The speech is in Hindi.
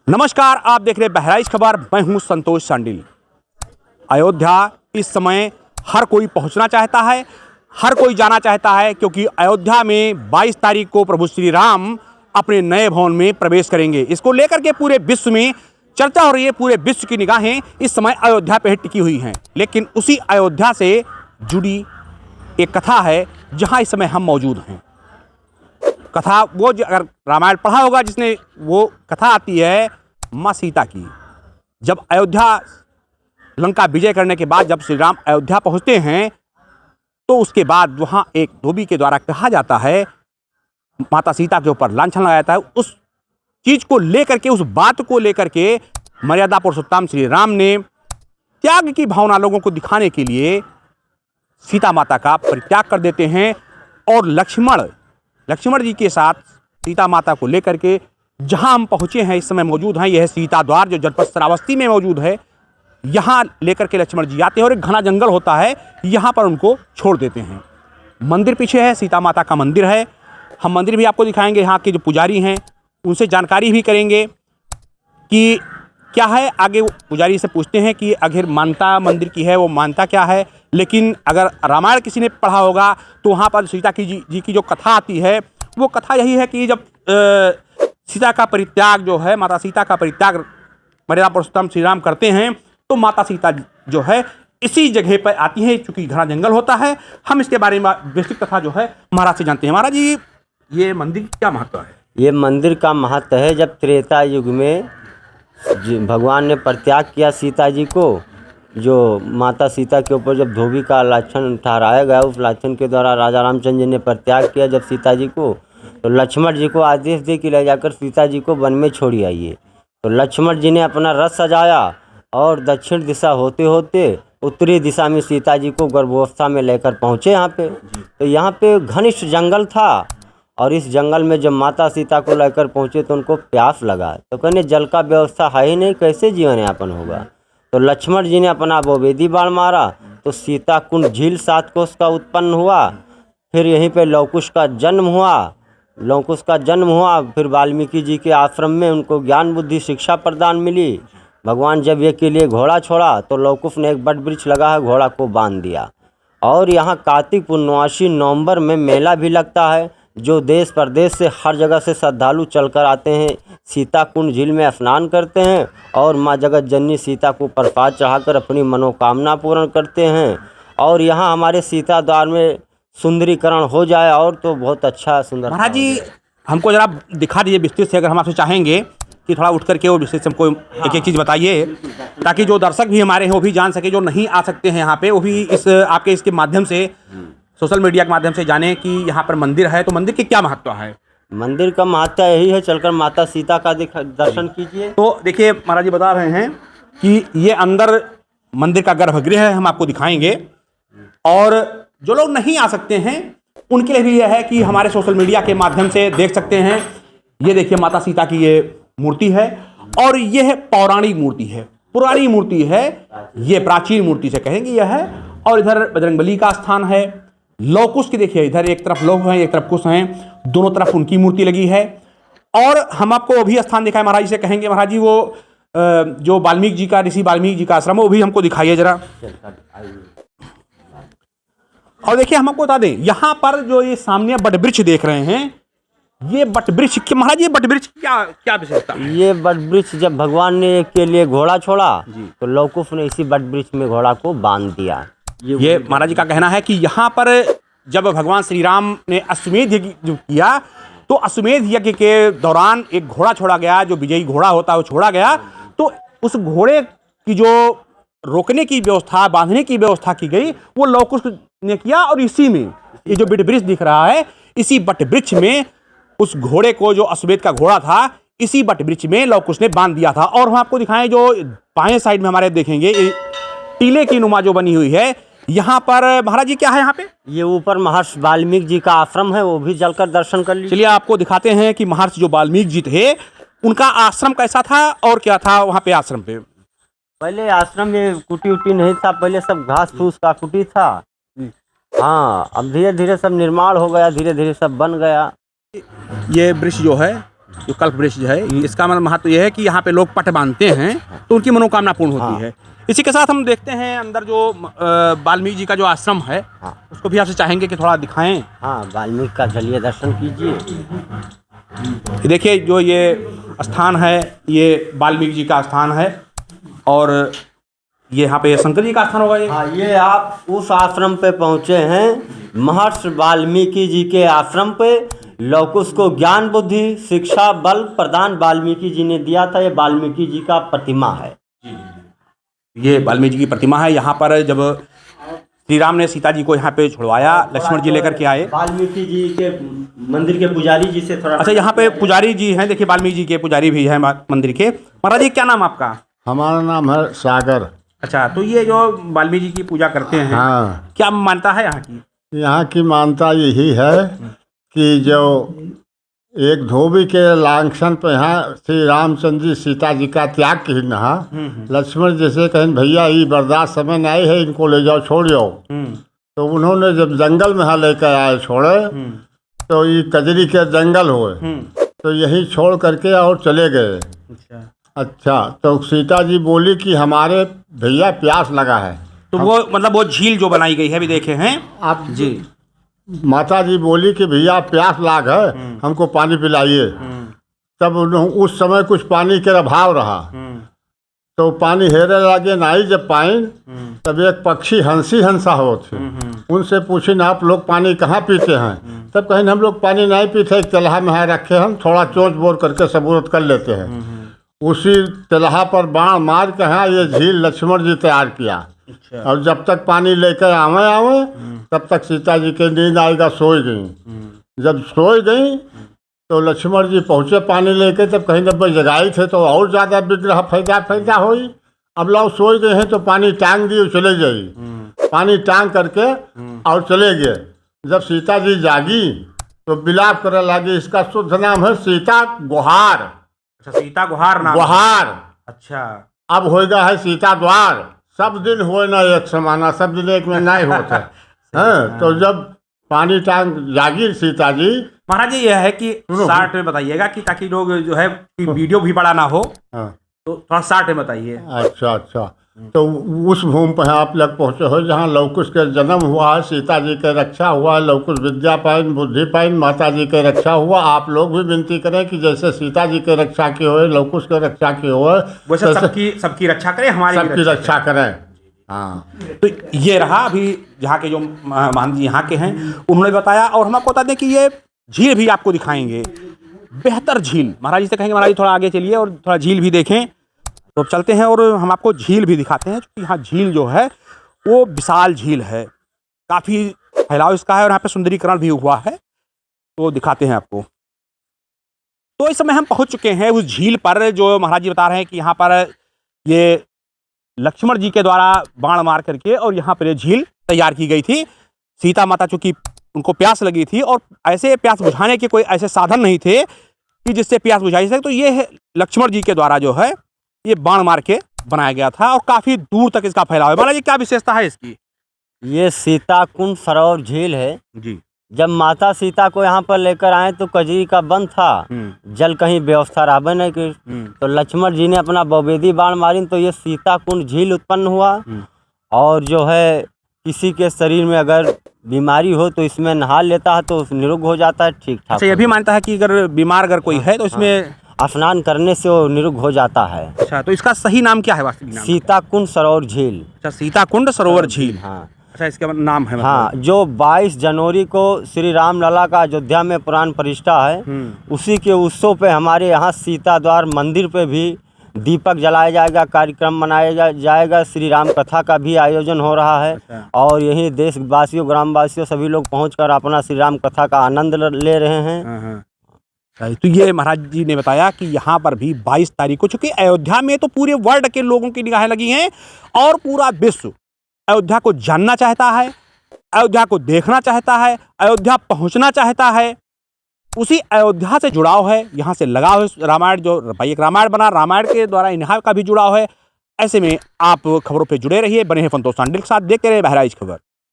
नमस्कार, आप देख रहे हैं बहराइच खबर। मैं हूं संतोष सांडिल। अयोध्या इस समय हर कोई पहुंचना चाहता है, हर कोई जाना चाहता है, क्योंकि अयोध्या में 22 तारीख को प्रभु श्री राम अपने नए भवन में प्रवेश करेंगे। इसको लेकर के पूरे विश्व में चर्चा हो रही है। पूरे विश्व की निगाहें इस समय अयोध्या पर टिकी हुई हैं। लेकिन उसी अयोध्या से जुड़ी एक कथा है जहां इस समय हम मौजूद हैं। कथा वो अगर रामायण पढ़ा होगा जिसने, वो कथा आती है माँ सीता की। जब अयोध्या लंका विजय करने के बाद जब श्री राम अयोध्या पहुँचते हैं तो उसके बाद वहाँ एक धोबी के द्वारा कहा जाता है, माता सीता के ऊपर लांछन लगाया जाता है। उस चीज़ को लेकर के, उस बात को लेकर के मर्यादा पुरुषोत्तम श्री राम ने त्याग की भावना लोगों को दिखाने के लिए सीता माता का परित्याग कर देते हैं और लक्ष्मण जी के साथ सीता माता को लेकर के जहां हम पहुंचे हैं, इस समय मौजूद हैं, यह है सीता द्वार जो जनपद श्रावस्ती में मौजूद है। यहां लेकर के लक्ष्मण जी आते हैं और एक घना जंगल होता है, यहां पर उनको छोड़ देते हैं। मंदिर पीछे है, सीता माता का मंदिर है। हम मंदिर भी आपको दिखाएंगे, यहाँ के जो पुजारी हैं उनसे जानकारी भी करेंगे कि क्या है। आगे पुजारी से पूछते हैं कि आखिर मान्यता मंदिर की है, वो मान्यता क्या है। लेकिन अगर रामायण किसी ने पढ़ा होगा तो वहाँ पर सीता जी की जो कथा आती है, वो कथा यही है कि जब सीता का परित्याग जो है, माता सीता का परित्याग मर्यादा पुरुषोत्तम श्री राम करते हैं तो माता सीता जो है इसी जगह पर आती है, चूँकि घना जंगल होता है। हम इसके बारे में विस्तृत कथा जो है महाराज से जानते हैं। महाराज जी, ये मंदिर की क्या महत्व है? ये मंदिर का महत्व है, जब त्रेता युग में भगवान ने परित्याग किया सीता जी को, जो माता सीता के ऊपर जब धोबी का लाछन ठहराया गया, उस लाछन के द्वारा राजा रामचंद्र जी ने परित्याग किया जब सीता जी को, तो लक्ष्मण जी को आदेश दे कि ले जाकर सीता जी को वन में छोड़ी आइए। तो लक्ष्मण जी ने अपना रथ सजाया और दक्षिण दिशा होते होते उत्तरी दिशा में सीता जी को गर्भावस्था में लेकर पहुँचे यहाँ पे। तो यहाँ पे घनिष्ठ जंगल था और इस जंगल में जब माता सीता को लेकर पहुँचे तो उनको प्यास लगा। तो कहने जल का व्यवस्था है ही नहीं, कैसे जीवन यापन होगा। तो लक्ष्मण जी ने अपना बोवेदी बाण मारा तो सीता कुंड झील 7 कोस का उत्पन्न हुआ। फिर यहीं पे लवकुश का जन्म हुआ। फिर वाल्मीकि जी के आश्रम में उनको ज्ञान बुद्धि शिक्षा प्रदान मिली। भगवान जब ये के लिए घोड़ा छोड़ा तो लवकुश ने एक बट वृक्ष लगा है, घोड़ा को बांध दिया। और यहाँ कार्तिक पूर्णवासी नवंबर में मेला भी लगता है, जो देश प्रदेश से हर जगह से श्रद्धालु चलकर आते हैं, सीता कुंड झील में स्नान करते हैं और माँ जगत जननी सीता को प्रसाद चढ़ाकर अपनी मनोकामना पूर्ण करते हैं। और यहाँ हमारे सीता द्वार में सुंदरीकरण हो जाए और तो बहुत अच्छा सुंदर। महाराज जी, हमको जरा दिखा दीजिए विस्तृत से, अगर हम आपसे चाहेंगे कि थोड़ा उठ करके वो विस्तृत से हमको एक एक चीज़ बताइए, ताकि जो दर्शक भी हमारे हैं वो भी जान सके, जो नहीं आ सकते हैं यहाँ पे, वो भी इसके माध्यम से, सोशल मीडिया के माध्यम से जाने कि यहाँ पर मंदिर है। तो मंदिर की क्या महत्व है? मंदिर का महत्व यही है, चलकर माता सीता का दर्शन कीजिए। तो देखिए महाराज जी बता रहे हैं कि ये अंदर मंदिर का गर्भगृह है, हम आपको दिखाएंगे। और जो लोग नहीं आ सकते हैं उनके लिए भी यह है कि हमारे सोशल मीडिया के माध्यम से देख सकते हैं। ये देखिए माता सीता की ये मूर्ति है और ये है पौराणिक मूर्ति है, पुरानी मूर्ति है, ये प्राचीन मूर्ति से कहेंगे यह है। और इधर बजरंगबली का स्थान है। लवकुश की देखिए, इधर एक तरफ लौह हैं, एक तरफ कुश हैं, दोनों तरफ उनकी मूर्ति लगी है। और हम आपको वो भी स्थान दिखाए महाराज जी से कहेंगे, महाराज जी वो जो वाल्मीकि जी का, ऋषि वाल्मीकि जी का आश्रम, वो भी हमको दिखाइए जरा। और देखिए हम आपको बता दें, यहाँ पर जो ये सामने बट वृक्ष देख रहे हैं, ये बट वृक्ष की, महाराज ये बट वृक्ष क्या विशेषता है? ये बट वृक्ष जब भगवान ने के लिए घोड़ा छोड़ा तो लवकुश ने इसी बट वृक्ष में घोड़ा को बांध दिया। ये महाराज जी का कहना है कि यहाँ पर जब भगवान श्री राम ने अश्वमेध यज्ञ जो किया, तो अश्वमेध यज्ञ के दौरान एक घोड़ा छोड़ा गया, जो विजयी घोड़ा होता है वो छोड़ा गया। तो उस घोड़े की जो रोकने की व्यवस्था, बांधने की व्यवस्था की गई, वो लवकुश ने किया। और इसी में ये जो बट वृक्ष दिख रहा है, इसी बट वृक्ष में उस घोड़े को, जो अश्वमेध का घोड़ा था, इसी बट वृक्ष में लवकुश ने बांध दिया था। और हम आपको दिखाएं, जो बाएं साइड में हमारे देखेंगे टीले की नुमा जो बनी हुई है, यहाँ पर महाराज जी क्या है? यहाँ पे ये ऊपर महर्षि वाल्मीकि जी का आश्रम है, वो भी जलकर दर्शन कर लीजिए। चलिए आपको दिखाते हैं कि महर्षि जो वाल्मीकि जी थे, उनका आश्रम कैसा था और क्या था वहाँ पे आश्रम पे। पहले आश्रम में कुटी उटी नहीं था, पहले सब घास फूस का कुटी था। हाँ, अब धीरे धीरे सब निर्माण हो गया, धीरे धीरे सब बन गया। ये वृक्ष जो है जो कल्प वृक्ष है, इसका मतलब महत्व यह है कि यहाँ पे लोग पट बांधते हैं तो उनकी मनोकामना पूर्ण होती है। इसी के साथ हम देखते हैं अंदर जो वाल्मीकि जी का जो आश्रम है, उसको भी आपसे चाहेंगे कि थोड़ा दिखाएं। हाँ, वाल्मीकि का चलिए दर्शन कीजिए। देखिए जो ये स्थान है, ये वाल्मीकि जी का स्थान है और ये यहाँ पे शंकर जी का स्थान होगा ये। हाँ, ये आप उस आश्रम पे पहुँचे हैं, महर्षि वाल्मीकि जी के आश्रम पे। लौकुश को ज्ञान बुद्धि शिक्षा बल प्रदान वाल्मीकि जी ने दिया था। ये वाल्मीकि जी का प्रतिमा है। ये वाल्मीकि जी की प्रतिमा है। यहाँ पर जब श्री राम ने सीता जी को यहाँ पे छुड़वाया, लक्ष्मण जी लेकर के आए। वाल्मीकि जी के मंदिर के पुजारी जी से थोड़ा। अच्छा, यहाँ पे पुजारी जी हैं, देखिए वाल्मीकि जी के पुजारी भी हैं मंदिर के। महाराज जी क्या नाम आपका? हमारा नाम है सागर। अच्छा, तो ये जो वाल्मीकि जी की पूजा करते हैं, हाँ, क्या मान्यता है यहाँ की? यहाँ की मान्यता यही है कि जो एक धोबी के लांछन पे यहाँ श्री रामचंद्र जी सीता जी का त्याग की नहा, लक्ष्मण जैसे कहें भैया ये बर्दाश्त समय नहीं है, इनको ले जाओ छोड़ जाओ। तो उन्होंने जब जंगल में यहाँ लेकर आए छोड़े, तो ये कजरी के जंगल हुए, तो यही छोड़ करके और चले गए। अच्छा, तो सीता जी बोली कि हमारे भैया प्यास लगा है। तो वो मतलब वो झील जो बनाई गई है, अभी देखे हैं आप जी। माता जी बोली कि भैया प्यास लाग है, हमको पानी पिलाइए। तब उस समय कुछ पानी के अभाव रहा, तो पानी हेरे लगे नहीं जब पाइन, तब एक पक्षी हंसी हंसा हो थे, उनसे पूछे ना आप लोग पानी कहाँ पीते हैं? तब कहें हम लोग पानी नहीं पीते, एक तलहा में है रखे, हम थोड़ा चोंच बोर करके सबूरत कर लेते हैं। उसी तलहा पर बाण मार के हाँ ये झील लक्ष्मण जी तैयार किया। और जब तक पानी लेकर आवे तब तक सीता जी के नींद आएगा, सोई गई। जब सोई गई तो लक्ष्मण जी पहुँचे पानी लेके, तब कहीं जब जगाई थे तो और ज़्यादा विग्रह फैदा हुई। अब लोग सोई गए हैं तो पानी टांग दिए, चले गई। पानी टांग करके और चले गए। जब सीता जी जागी तो बिलाप करने लगी। इसका शुद्ध नाम है सीता गुहार। अच्छा, सीता गुहार नाम। गुहार। अच्छा, अब होएगा है सीता द्वार। सब दिन होए ना एक समाना, सब दिन एक में नहीं होता है। तो जब पानी टांग जागी सीता जी। महाराज जी यह है कि शार्ट में बताइएगा कि ताकि लोग जो है कि वीडियो भी बड़ा ना हो, तो थोड़ा शार्ट में बताइए। अच्छा, तो उस भूमि पर आप लोग पहुँचे हो जहाँ लवकुश के जन्म हुआ है, सीता जी के रक्षा हुआ, लवकुश विद्या पाइन बुद्धि पाइन, माता जी के रक्षा हुआ। आप लोग भी विनती करें कि जैसे सीता जी के रक्षा की हो, लवकुश के रक्षा की हो, वैसे सबकी रक्षा करें, हमारी सबकी रक्षा करें। हाँ, तो ये रहा अभी जहाँ के जो मान जी यहाँ के हैं उन्होंने बताया। और हम आपको बता दें कि ये झील भी आपको दिखाएंगे, बेहतर झील। महाराज जी से कहेंगे महाराज जी थोड़ा आगे चलिए और थोड़ा झील भी देखें। तो अब चलते हैं और हम आपको झील भी दिखाते हैं, क्योंकि यहाँ झील जो है वो विशाल झील है, काफ़ी फैलाव इसका है और यहाँ पे सुंदरीकरण भी हुआ है, तो दिखाते हैं आपको। तो इस समय हम पहुँच चुके हैं उस झील पर जो महाराज जी बता रहे हैं कि यहाँ पर ये लक्ष्मण जी के द्वारा बाण मार करके और यहाँ पर ये झील तैयार की गई थी। सीता माता चूँकि उनको प्यास लगी थी और ऐसे प्यास बुझाने के कोई ऐसे साधन नहीं थे कि जिससे प्यास बुझाई सके, तो ये लक्ष्मण जी के द्वारा जो है ये बाण मार के बनाया गया था और काफ़ी दूर तक इसका फैलाव है। महाराज जी क्या विशेषता है इसकी? ये सीता कुंड सरोवर झील है जी। जब माता सीता को यहाँ पर लेकर आए तो कजरी का बंद था, जल कहीं व्यवस्था रहा नहीं कि, तो लक्ष्मण जी ने अपना बौबेदी बाण मारी तो ये सीता कुंड झील उत्पन्न हुआ। और जो है किसी के शरीर में अगर बीमारी हो तो इसमें नहा लेता है तो निरोग हो जाता है, ठीक ठाक। अच्छा, ये भी मानता है कि अगर बीमार अगर कोई है तो इसमें स्नान करने से वो निरोग हो जाता है। अच्छा, तो इसका सही नाम क्या है वास्तविक नाम? सीता कुंड सरोवर झील। अच्छा, सीता कुंड सरोवर झील। हाँ, अच्छा, इसका नाम है मतलब। हाँ, जो 22 जनवरी को श्री राम लला का अयोध्या में पुराण प्रतिष्ठा है, उसी के उत्सव पे हमारे यहाँ सीता द्वार मंदिर पे भी दीपक जलाया जाएगा, कार्यक्रम मनाया जाएगा, श्री राम कथा का भी आयोजन हो रहा है। अच्छा। और यही देशवासियों ग्रामवासियों सभी लोग पहुंचकर अपना श्री राम कथा का आनंद ले रहे हैं। तो ये महाराज जी ने बताया कि यहाँ पर भी 22 तारीख को, चूँकि अयोध्या में तो पूरे वर्ल्ड के लोगों की निगाहें लगी हैं और पूरा विश्व अयोध्या को जानना चाहता है, अयोध्या को देखना चाहता है, अयोध्या पहुँचना चाहता है। उसी अयोध्या से जुड़ाव है, यहाँ से लगाव है। रामायण जो भाई एक रामायण बना, रामायण के द्वारा यहाँ का भी जुड़ाव है। ऐसे में आप खबरों पे जुड़े रहिए, बने हैं फंतोष सांडिल के साथ, देखते रहिए बहराइच खबर।